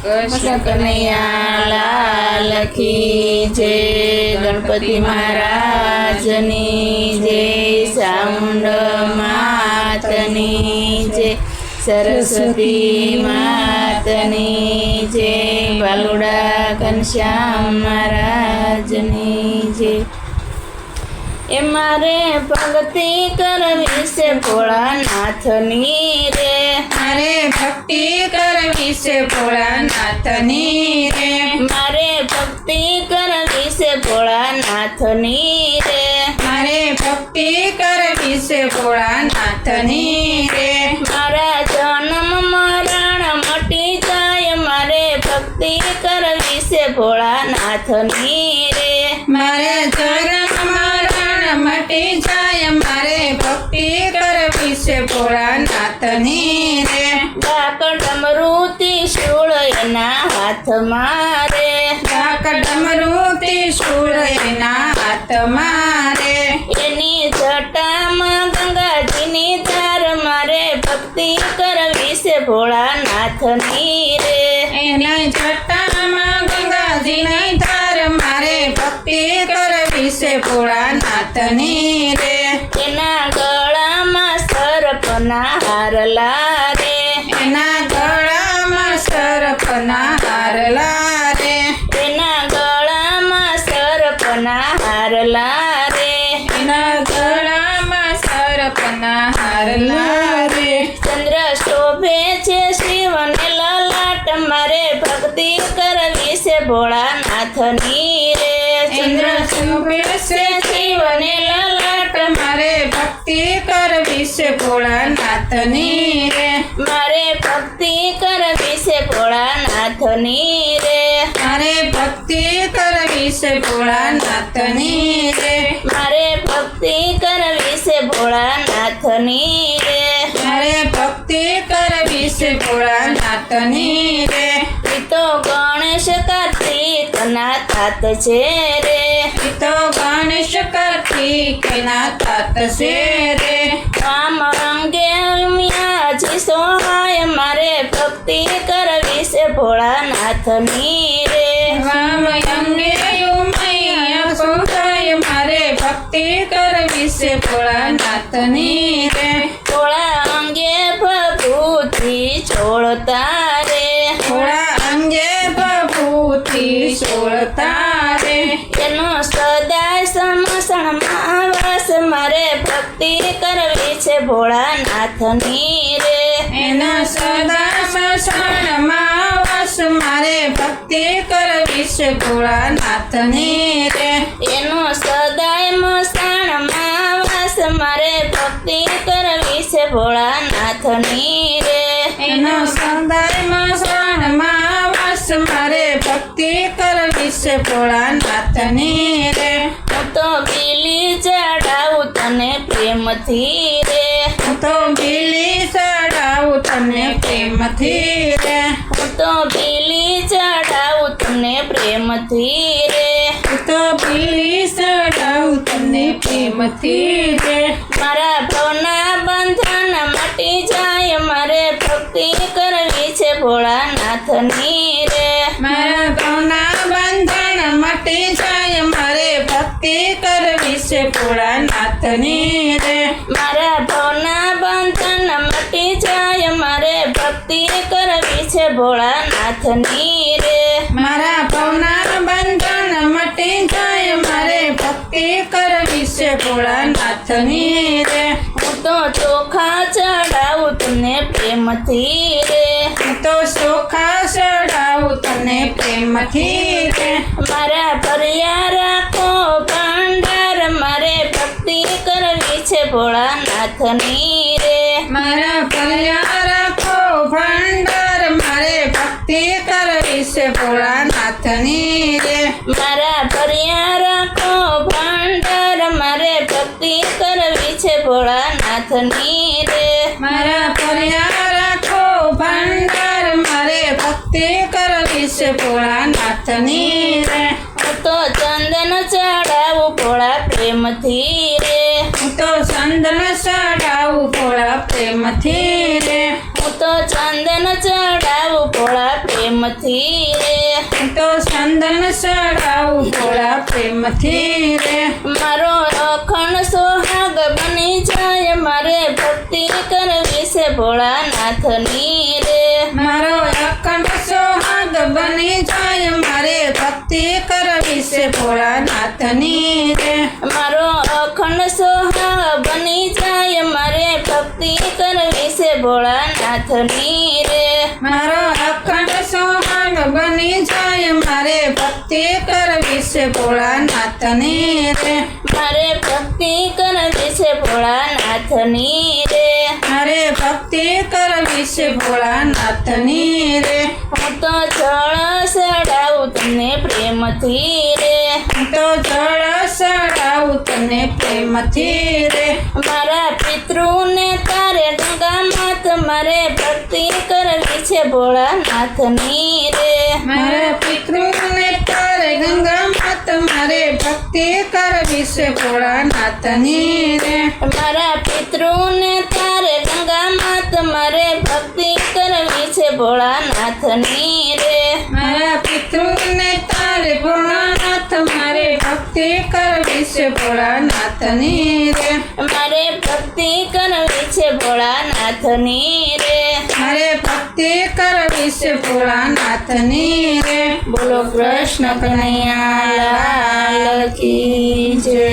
કૃષ્ણ કનૈયા લાલ કી જય, ગણપતિ મહારાજની જય, ચામુંડ માતની જય, સરસ્વતી માતની જય, બાલુડા ઘનશ્યામ મહારાજની જય। એ મારે ભક્તિ કરવી છે ભોળાનાથની રે, મારે ભક્તિ કરવી છે ભોળાનાથની રે, મારે ભક્તિ કરવી છે ભોળાનાથની રે, મારે ભક્તિ કરવી છે ભોળાનાથની રે, મારા જન્મ મરણ મટી જાય, મારે ભક્તિ કરવી છે ભોળાનાથની રે, મારે જન્મ મરણ મટી જાય, મારે ભક્તિ કરવી છે ભોળાનાથની રે, ડાક ડમરું ત્રિશૂળ એના હાથમાં રે, ડાક ડમરું ત્રિશૂળ એના હાથમાં રે, એની જટામાં ગંગાજીની ધાર, મારે ભક્તિ કરવી છે ભોળાનાથની રે, એની જટામાં ગંગાજીની ધાર, મારે ભક્તિ કરવી છે ભોળાનાથની રે, એના ગળામાં સર્પના હારલા રે, એના ગળામાં સર્પના હારલા રે, એના ગળામાં સર્પના હારલા રે, એના ગળામાં સર્પના હારલા રે, ચંદ્ર શોભે છે શિવને લલાટ, મારે ભક્તિ કરવી છે ભોળાનાથની રે, ચંદ્ર શોભે છે શિવને લલાટ, મારે ભક્તિ કરવી છે ભોળાનાથની રે, મારે ભક્તિ કરવી છે ભોળાનાથની રે, મારે ભક્તિ કરવી છે ભોળાનાથની રે, મારે ભક્તિ કરવી છે ભોળાનાથની રે, મારે ભક્તિ કરવી છે ભોળાનાથની રે, ઈ તો ગણેશ કાર્તિકના તાત છે રે, ઈ તો ગણેશ કાર્તિકના તાત છે રે, વામ અંગે ઉમિયાજી સોહાય, મારે ભક્તિ કરવી છે ભોળાનાથની રે, વામ અંગે ઉમૈયા સોહાય, મારે ભક્તિ કરવી છે ભોળાનાથની રે, ભોળા અંગે ભભૂતિ છોડતા રે, ભોળા અંગે ભભૂતિ સોળતા રે, એનો સદાય સમસણમાં વાસ, મારે ભક્તિ કરવી છે ભોળાનાથની રે, એના સદા સ્મશાનમાં વાસ, મારે ભક્તિ કરવી છે ભોળાનાથની રે, એનો સદાય મસાણમાં વાસ, મારે ભક્તિ કરવી છે ભોળાનાથની રે, એનો સદાય મશાનમાં વાસ, મારે ભક્તિ કરવી છે ભોળાનાથની રે, હું તો બીલી ચડાવું તને પ્રેમથી રે, હું તો બીલી ચડાવું તને પ્રેમથી રે, હું તો બીલી ચડાવું તને પ્રેમથી રે, હું તો બીલી ચડાવું તને પ્રેમથી રે, મારા ભવના બંધન મટી જાય, મારે ભક્તિ કરવી છે ભોળાનાથની રે, મારા ગૌના બંધન મટી જાય, મારે ભક્તિ કરવી છે ભોળાનાથની રે, મારા ભવના બંધન મટી જાય, મારે ભક્તિ કરવી છે ભોળાનાથની રે, મારા ભવના બંધન મટી જાય, મારે ભક્તિ કરવી છે ભોળાનાથની રે, હું તો ચોખા ચડાવું તને પ્રેમથી રે, હું તો ચોખા ચડાવું તને પ્રેમથી રે, મારા ભર્યા રાખો ભંડાર, મારે ભક્તિ કરવી છે ભોળાનાથની રે, મારા ભર્યા રાખો ભંડાર, મારે ભક્તિ કરવી છે ભોળાનાથની રે, મારા ભર્યા રાખો ભંડાર, મારે ભક્તિ કરવી છે ભોળાનાથની રે, મારા ભર્યા રાખો ભંડાર, મારે ભક્તિ કરવી છે ભોળાનાથની રે, હું તો ચંદન ચડાવું ભોળા પ્રેમથી રે, હું તો ચંદન ચડાવું ભોળા પ્રેમથી રે, હું તો ચંદન ચડાવું ભોળા પ્રેમ પ્રેમથી રે હું તો ચંદન ચડાવું ભોળા પ્રેમથી રે મારો અખંડ સોહાગ બની જાય મારે ભક્તિ કરવી છે ભોળાનાથની રે મારો અખંડ સોહાગ બની જાય મારે ભક્તિ કરવી છે ભોળાનાથની રે મારો અખંડ સોહાગ બની જાય મારે ભક્તિ કરવી છે ભોળાનાથની રે મારો અખંડ સોહાગ બની જાય મારે ભક્તિ કરવી છે ભોળાનાથની રે મારે ભક્તિ કરવી છે ભોળાનાથની રે મારે ભક્તિ કરવી છે ભોળાનાથની રે હું તો જળ ચડાવું તમને પ્રેમથી રે હું તો જળ ચડાવું તને પ્રેમથી રે મારા પિતૃને તારે ગંગા માત મારે ભક્તિ કરવી છે ભોળાનાથની રે મારા પિતૃને તારે ગંગા માત મારે ભક્તિ કરવી છે ભોળાનાથની રે મારા પિતૃને તારે ગંગા માત મારે ભક્તિ કરવી છે ભોળાનાથની રે મારા પિતૃને તારે ભોળાનાથ મારે ભક્તિ કરવી છે ભોળાનાથની રે મારે ભક્તિ કરવી છે ભોળાનાથની રે મારે ભક્તિ કરવી છે ભોળાનાથની રે બોલો કૃષ્ણ કનૈયા લાલ કી જય